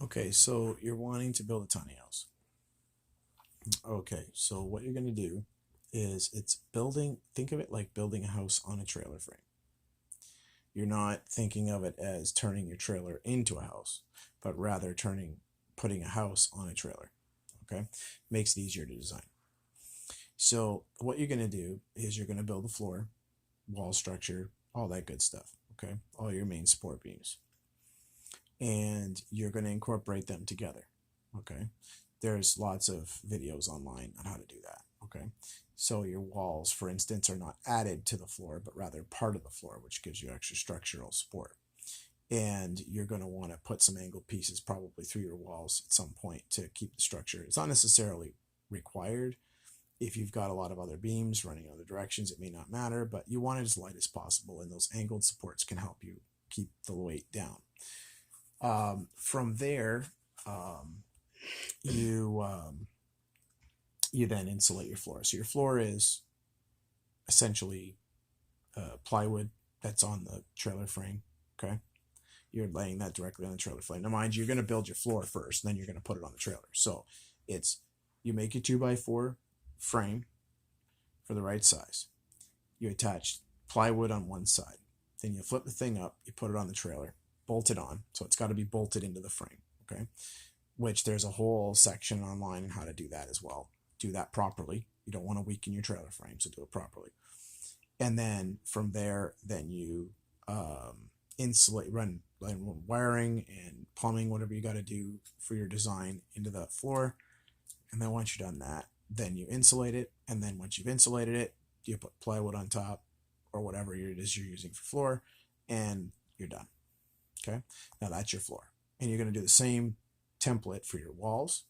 Okay, so you're wanting to build a tiny house. Okay, so what you're going to do is it's building, think of it like building a house on a trailer frame. You're not thinking of it as turning your trailer into a house, but rather putting a house on a trailer. Okay, makes it easier to design. So what you're going to do is you're going to build a floor, wall structure, all that good stuff. Okay, all your main support beams, and you're going to incorporate them together. Okay, there's lots of videos online on how to do that. Okay, so your walls, for instance, are not added to the floor, but rather part of the floor, which gives you extra structural support. And you're going to want to put some angled pieces probably through your walls at some point to keep the structure. It's not necessarily required. If you've got a lot of other beams running in other directions, it may not matter, but you want it as light as possible, and those angled supports can help you keep the weight down. From there, you you then insulate your floor. So your floor is essentially plywood that's on the trailer frame. Okay, you're laying that directly on the trailer frame. Now, mind you, you're going to build your floor first, and then you're going to put it on the trailer. So it's you make a 2x4 frame for the right size. You attach plywood on one side. Then you flip the thing up, you put it on the trailer, bolt it on. So it's got to be bolted into the frame. Okay, which there's a whole section online on how to do that as well. Do that properly. You don't want to weaken your trailer frame, so do it properly. And then from there, then you insulate, run wiring and plumbing, whatever you got to do for your design into the floor. And then once you've done that, then you insulate it. And then once you've insulated it, you put plywood on top or whatever it is you're using for floor, and you're done. Okay, now that's your floor. And you're going to do the same template for your walls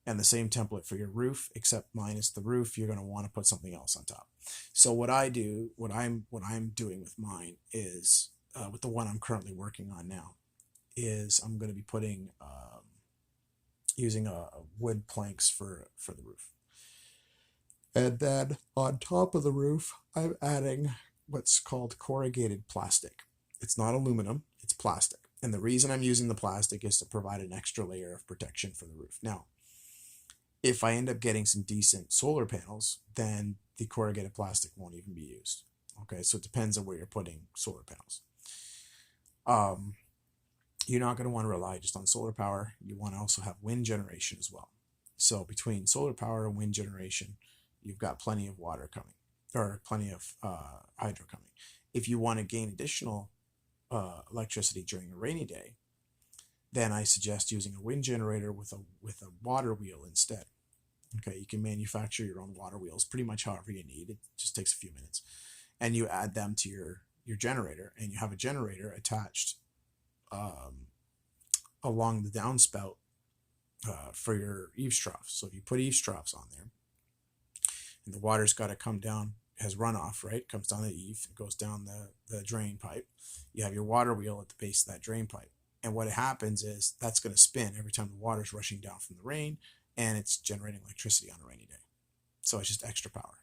and the same template for your roof, except minus the roof, you're going to want to put something else on top. So what I'm doing with mine is with the one I'm currently working on now is I'm going to be putting using wood planks for the roof, and then on top of the roof I'm adding what's called corrugated plastic. It's not aluminum, it's plastic. And the reason I'm using the plastic is to provide an extra layer of protection for the roof. Now, if I end up getting some decent solar panels, then the corrugated plastic won't even be used. Okay, so it depends on where you're putting solar panels. You're not going to want to rely just on solar power. You want to also have wind generation as well. So between solar power and wind generation, you've got plenty of water coming, or plenty of hydro coming. If you want to gain additional electricity during a rainy day, then I suggest using a wind generator with a water wheel instead. Okay, you can manufacture your own water wheels pretty much however you need. It just takes a few minutes, and you add them to your generator, and you have a generator attached along the downspout for your eaves trough. So if you put eaves troughs on there, and the water's got to come down, has runoff, right? It comes down the eave, it goes down the drain pipe. You have your water wheel at the base of that drain pipe. And what happens is that's going to spin every time the water's rushing down from the rain, and it's generating electricity on a rainy day. So it's just extra power,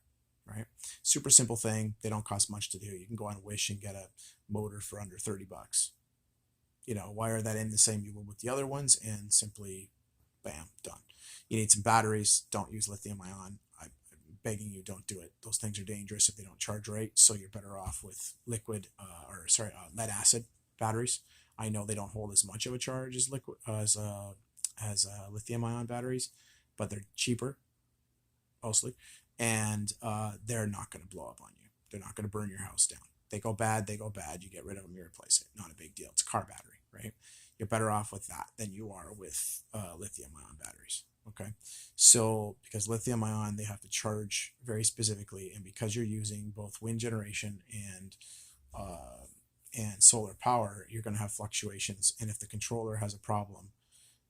right? Super simple thing. They don't cost much to do. You can go on Wish and get a motor for under $30. You know, wire that in the same you would with the other ones, and simply, bam, done. You need some batteries. Don't use lithium ion. I'm begging you, don't do it. Those things are dangerous if they don't charge right. So you're better off with lead acid batteries. I know they don't hold as much of a charge as lithium ion batteries, but they're cheaper mostly, and they're not going to blow up on you. They're not going to burn your house down. They go bad, they go bad. You get rid of them, you replace it. Not a big deal. It's a car battery, right? You're better off with that than you are with lithium ion batteries. Okay, so because lithium ion, they have to charge very specifically, and because you're using both wind generation and solar power, you're going to have fluctuations. And if the controller has a problem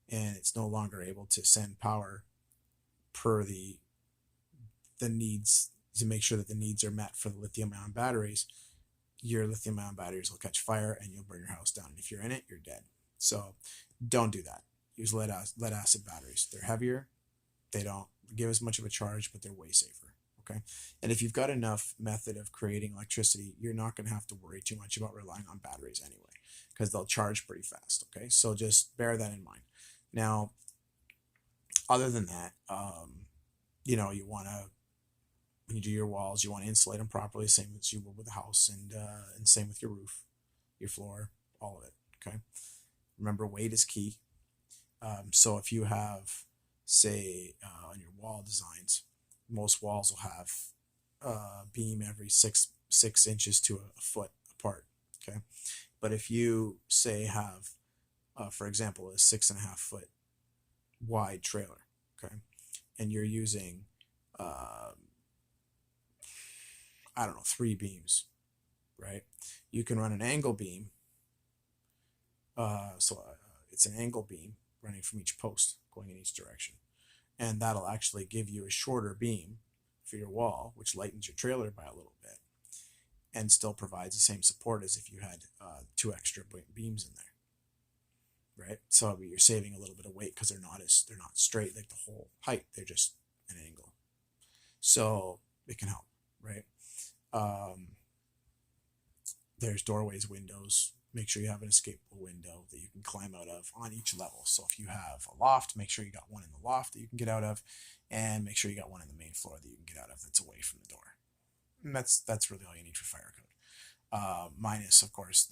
and it's no longer able to send power per the needs, to make sure that the needs are met for the lithium ion batteries, your lithium ion batteries will catch fire and you'll burn your house down. And if you're in it, you're dead. So don't do that. Use lead acid batteries. They're heavier. They don't give as much of a charge, but they're way safer. Okay. And if you've got enough method of creating electricity, you're not going to have to worry too much about relying on batteries anyway, because they'll charge pretty fast. Okay, so just bear that in mind. Now, other than that, you want to, when you do your walls, you want to insulate them properly, same as you would with a house, and same with your roof, your floor, all of it. Okay. Remember, weight is key. So if you have, say, on your wall designs, most walls will have beam every 6 inches to a foot apart. Okay. But if you say have, for example, a 6.5 foot wide trailer, okay, and you're using, I don't know, 3 beams, right? You can run an angle beam. It's an angle beam running from each post going in each direction. And that'll actually give you a shorter beam for your wall, which lightens your trailer by a little bit and still provides the same support as if you had 2 extra beams in there, right? So you're saving a little bit of weight because they're not straight like the whole height. They're just an angle. So it can help, right? There's doorways, windows. Make sure you have an escapable window that you can climb out of on each level. So if you have a loft, make sure you got one in the loft that you can get out of, and make sure you got one in the main floor that you can get out of that's away from the door. And that's really all you need for fire code. Minus, of course,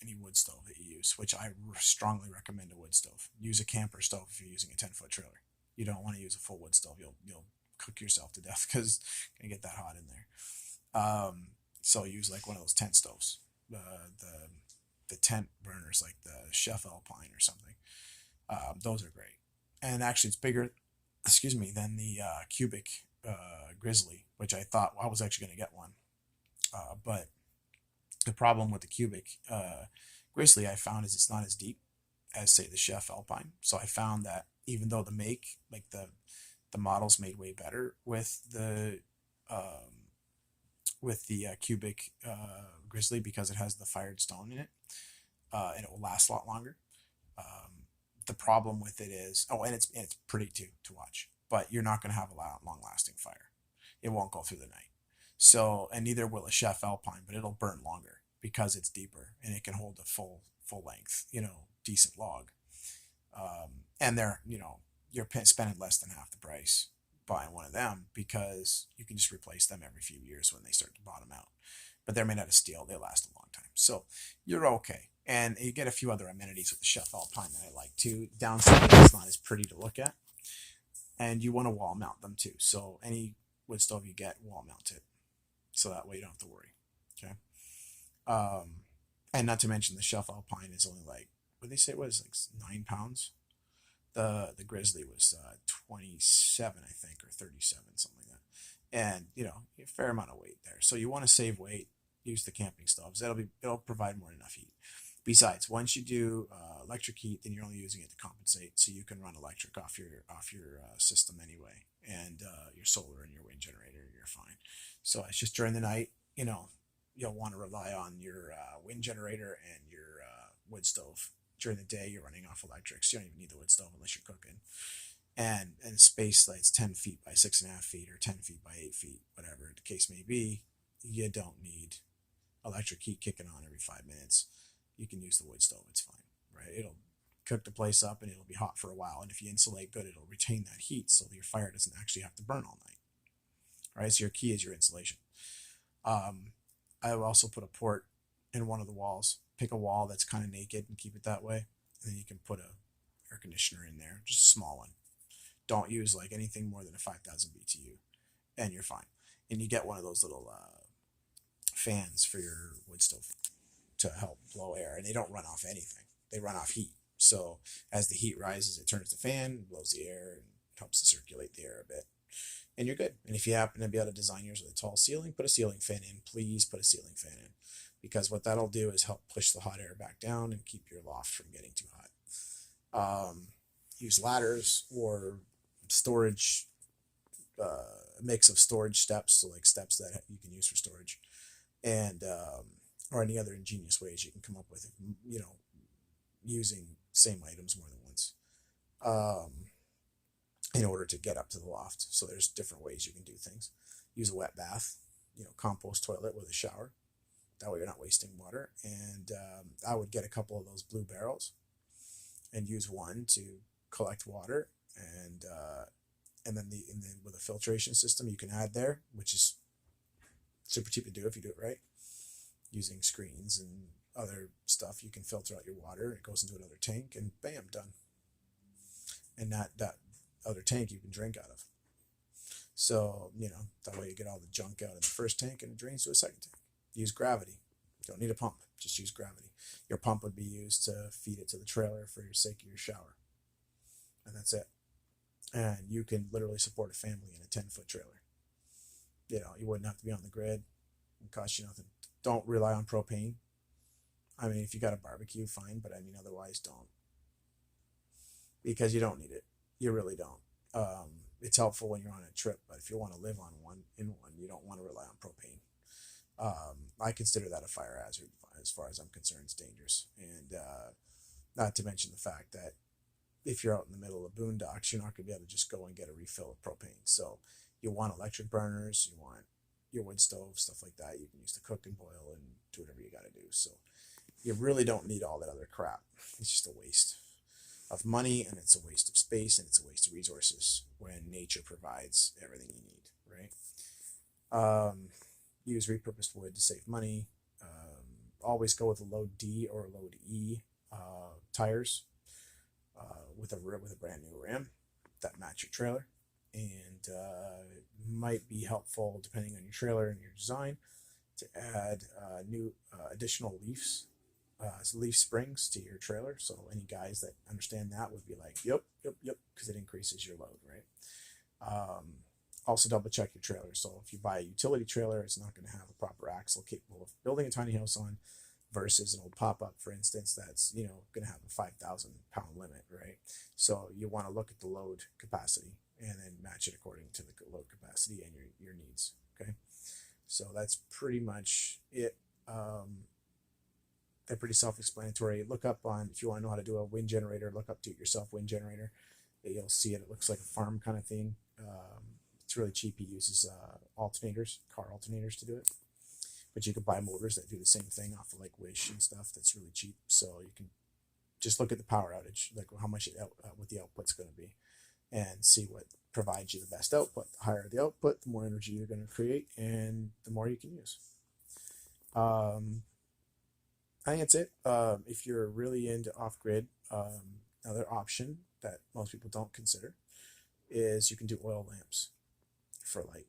any wood stove that you use, which I strongly recommend a wood stove. Use a camper stove if you're using a 10-foot trailer. You don't want to use a full wood stove. You'll cook yourself to death because it's gonna get that hot in there. So use like one of those tent stoves. The tent burners, like the Chef Alpine or something. Those are great. And actually, it's bigger, than the Cubic Grizzly, which I thought I was actually going to get one. But the problem with the Cubic Grizzly I found is it's not as deep as, say, the Chef Alpine. So I found that even though the model's made way better with the Cubic Grizzly because it has the fired stone in it, and it will last a lot longer. The problem with it is, and it's pretty too to watch, but you're not going to have a long lasting fire. It won't go through the night. So, and neither will a Chef Alpine, but it'll burn longer because it's deeper and it can hold a full length, decent log. And you're spending less than half the price buying one of them because you can just replace them every few years when they start to bottom out. But they're made out of steel. They last a long time. So you're okay. And you get a few other amenities with the Chef Alpine that I like too. Downside, it's not as pretty to look at. And you want to wall mount them too. So any wood stove you get, wall mount it. So that way you don't have to worry. Okay. And not to mention the Chef Alpine is only like, what did they say it was? Like 9 pounds. The Grizzly was 27, I think, or 37, something like that. And, a fair amount of weight there. So you want to save weight, use the camping stoves. It'll provide more than enough heat. Besides, once you do electric heat, then you're only using it to compensate, so you can run electric off your system anyway, and your solar and your wind generator, you're fine. So it's just during the night, you'll want to rely on your wind generator and your wood stove. During the day, you're running off electric, so you don't even need the wood stove unless you're cooking. And space that's 10 feet by 6.5 feet or 10 feet by 8 feet, whatever the case may be, you don't need electric heat kicking on every 5 minutes. You can use the wood stove. It's fine, right? It'll cook the place up and it'll be hot for a while. And if you insulate good, it'll retain that heat so your fire doesn't actually have to burn all night, right? So your key is your insulation. I will also put a port in one of the walls. Pick a wall that's kind of naked and keep it that way. And then you can put a air conditioner in there, just a small one. Don't use like anything more than a 5,000 BTU and you're fine. And you get one of those little fans for your wood stove to help blow air, and they don't run off anything. They run off heat. So as the heat rises, it turns the fan, blows the air, and helps to circulate the air a bit. And you're good. And if you happen to be able to design yours with a tall ceiling, put a ceiling fan in. Please put a ceiling fan in. Because what that'll do is help push the hot air back down and keep your loft from getting too hot. Use ladders or storage, mix of storage steps, so like steps that you can use for storage, and or any other ingenious ways you can come up with, using same items more than once, in order to get up to the loft. So there's different ways you can do things. Use a wet bath, compost toilet with a shower. That way you're not wasting water. And I would get a couple of those blue barrels and use one to collect water, and then with a filtration system you can add there, which is super cheap to do if you do it right, using screens and other stuff. You can filter out your water. It goes into another tank, and bam, done. And that other tank you can drink out of. So that way you get all the junk out of the first tank and it drains to a second tank. Use gravity. You don't need a pump. Just use gravity. Your pump would be used to feed it to the trailer for your sake of your shower, and that's it. And you can literally support a family in a 10-foot trailer. You wouldn't have to be on the grid. It would cost you nothing. Don't rely on propane. I mean, if you got a barbecue, fine, but I mean, otherwise don't. Because you don't need it. You really don't. It's helpful when you're on a trip, but if you want to live on one, you don't want to rely on propane. I consider that a fire hazard as far as I'm concerned. It's dangerous. And not to mention the fact that if you're out in the middle of boondocks, you're not going to be able to just go and get a refill of propane. So you want electric burners, you want your wood stove, stuff like that. You can use to cook and boil and do whatever you got to do. So you really don't need all that other crap. It's just a waste of money, and it's a waste of space, and it's a waste of resources when nature provides everything you need, right? Use repurposed wood to save money. Always go with a load D or a load E tires with a brand new rim that match your trailer, and might be helpful depending on your trailer and your design to add new additional leaf springs to your trailer. So any guys that understand that would be like, yep, because it increases your load, right? Also double check your trailer. So if you buy a utility trailer, it's not going to have a proper axle capable of building a tiny house on, versus an old pop-up, for instance, that's going to have a 5,000 pound limit, right? So you want to look at the load capacity and then match it according to the load capacity and your needs. Okay, so that's pretty much it. They're pretty self-explanatory. Look up on, if you want to know how to do a wind generator, look up, do it yourself wind generator. You'll see it. It looks like a farm kind of thing. It's really cheap. He uses alternators, car alternators to do it. But you can buy motors that do the same thing off of like Wish and stuff. That's really cheap. So you can just look at the power outage, like how much what the output's going to be, and see what provides you the best output. The higher the output, the more energy you're going to create, and the more you can use. I think that's it. If you're really into off-grid, another option that most people don't consider is you can do oil lamps for light.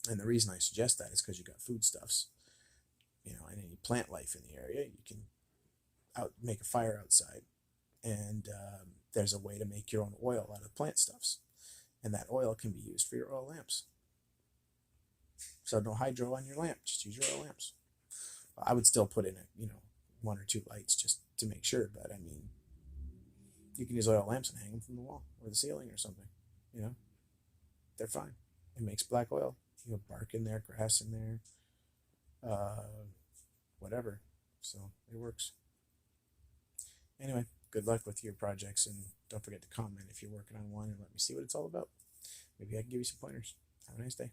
And the reason I suggest that is because you got foodstuffs, and any plant life in the area. You can make a fire outside, and there's a way to make your own oil out of plant stuffs, and that oil can be used for your oil lamps. So no hydro on your lamp, just use your oil lamps. I would still put in one or two lights just to make sure, but I mean, you can use oil lamps and hang them from the wall or the ceiling or something. They're fine. It makes black oil. You have bark in there, grass in there, whatever. So it works. Anyway, good luck with your projects, and don't forget to comment if you're working on one and let me see what it's all about. Maybe I can give you some pointers. Have a nice day.